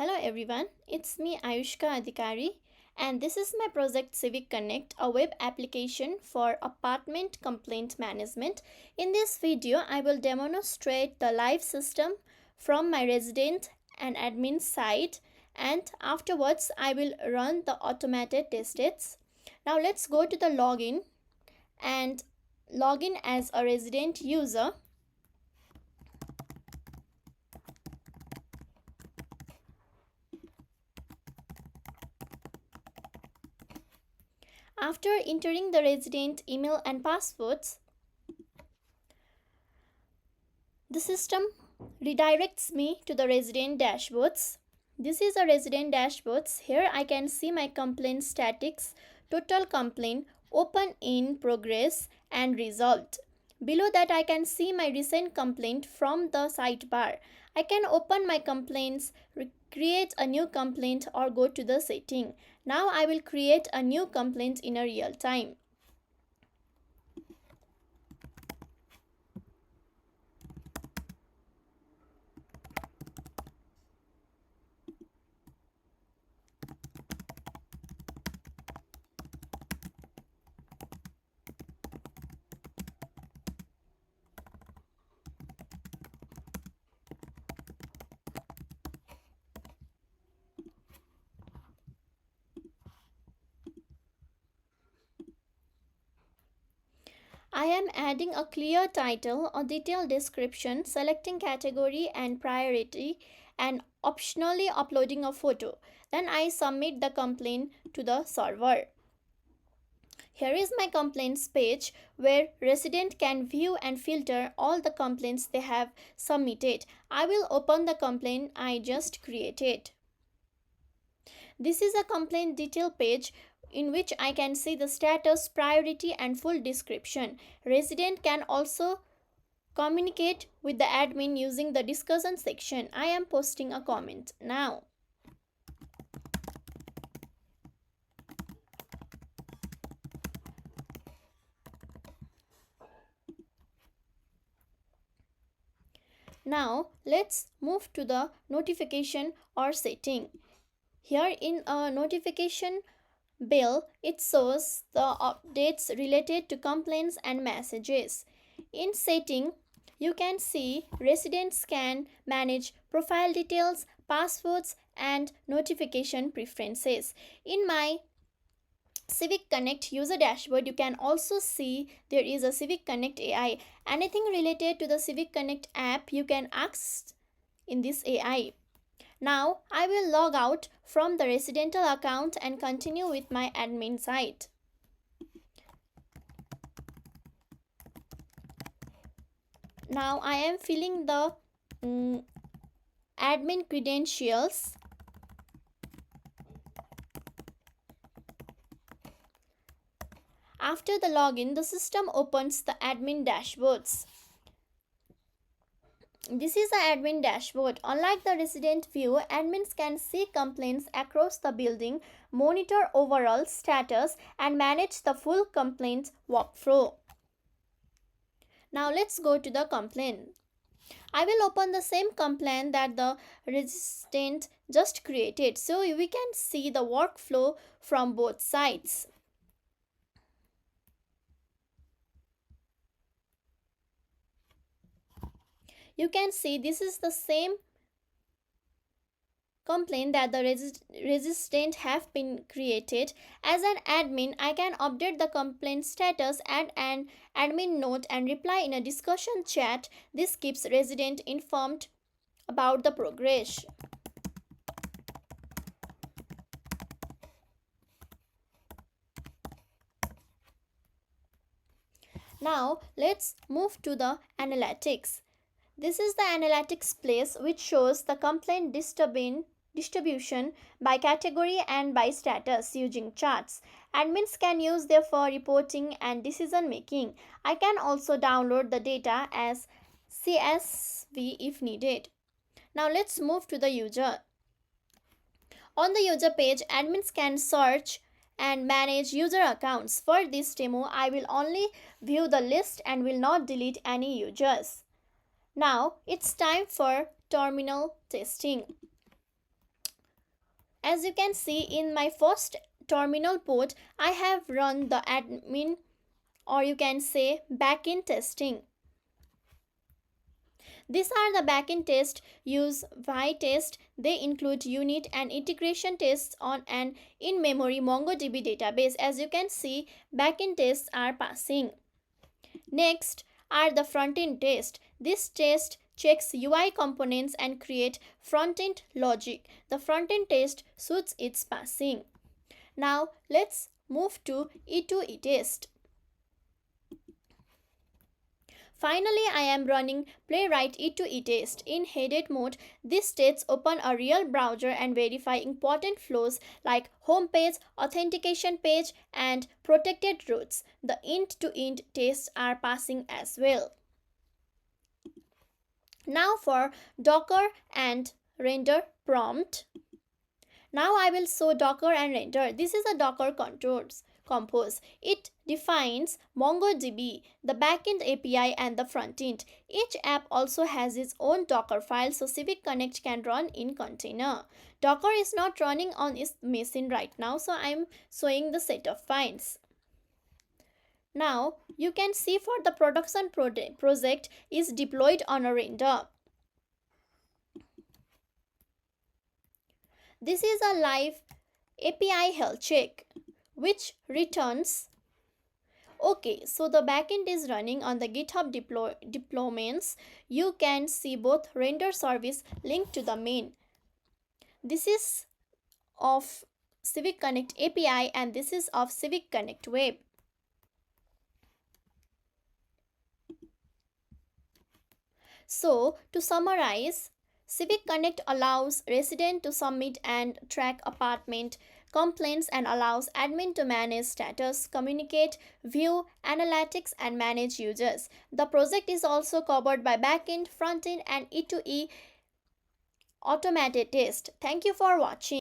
Hello everyone, it's me Ayushka Adhikari and this is my project Civic Connect, a web application for apartment complaint management. In this video, I will demonstrate the live system from my resident and admin side, and afterwards I will run the automated tests. Now let's go to the login and login as a resident user. After entering the resident email and passwords, the system redirects me to the resident dashboards. This is a resident dashboards. Here I can see my complaint statics, total complaint, open in progress and resolved. Below that I can see my recent complaint from the sidebar. I can open my complaints, create a new complaint or go to the setting. Now I will create a new complaint in a real time. I am adding a clear title, a detailed description, selecting category and priority, and optionally uploading a photo. Then I submit the complaint to the server. Here is my complaints page where resident can view and filter all the complaints they have submitted. I will open the complaint I just created. This is a complaint detail page in which I can see the status, priority and full description. Resident can also communicate with the admin using the discussion section. I am posting a comment now. Now let's move to the notification or setting. Here in a notification bill, it shows the updates related to complaints and messages. In setting, you can see residents can manage profile details, passwords and notification preferences. In my Civic Connect user dashboard, you can also see there is a Civic Connect AI. Anything related to the Civic Connect app you can ask in this AI. Now I will log out from the residential account and continue with my admin site. Now I am filling the admin credentials. After the login, the system opens the admin dashboards. This is the admin dashboard. Unlike the resident view, admins can see complaints across the building, monitor overall status, and manage the full complaint workflow. Now let's go to the complaint. I will open the same complaint that the resident just created so we can see the workflow from both sides. You can see this is the same complaint that the resident have been created. As an admin, I can update the complaint status, add an admin note and reply in a discussion chat. This keeps resident informed about the progress. Now let's move to the analytics. This is the analytics place which shows the complaint distribution by category and by status using charts. Admins can use them for reporting and decision making. I can also download the data as CSV if needed. Now let's move to the user. On the user page, admins can search and manage user accounts. For this demo, I will only view the list and will not delete any users. Now it's time for terminal testing. As you can see in my first terminal port, I have run the admin, or you can say backend testing. These are the backend tests use test. They include unit and integration tests on an in-memory MongoDB database. As you can see, backend tests are passing. Next are the front-end tests. This test checks UI components and create front-end logic. The front-end test suits its passing. Now let's move to E2E test. Finally, I am running Playwright E2E test. In headed mode, these tests open a real browser and verify important flows like home page, authentication page, and protected routes. The end-to-end tests are passing as well. Now for Docker and render prompt. Now I will show Docker and render. This is a Docker controls compose. It defines MongoDB, the backend API and the frontend. Each app also has its own Docker file so Civic Connect can run in container. Docker is not running on its machine right now, so I am showing the set of files. Now you can see for the production project is deployed on a render. This is a live API health check which returns okay. So the backend is running on the GitHub deployments. You can see both render service linked to the main. This is of Civic Connect API and this is of Civic Connect Web. So to summarize, Civic Connect allows resident to submit and track apartment complaints and allows admin to manage status, communicate, view, analytics and manage users. The project is also covered by backend, frontend and E2E automated test. Thank you for watching.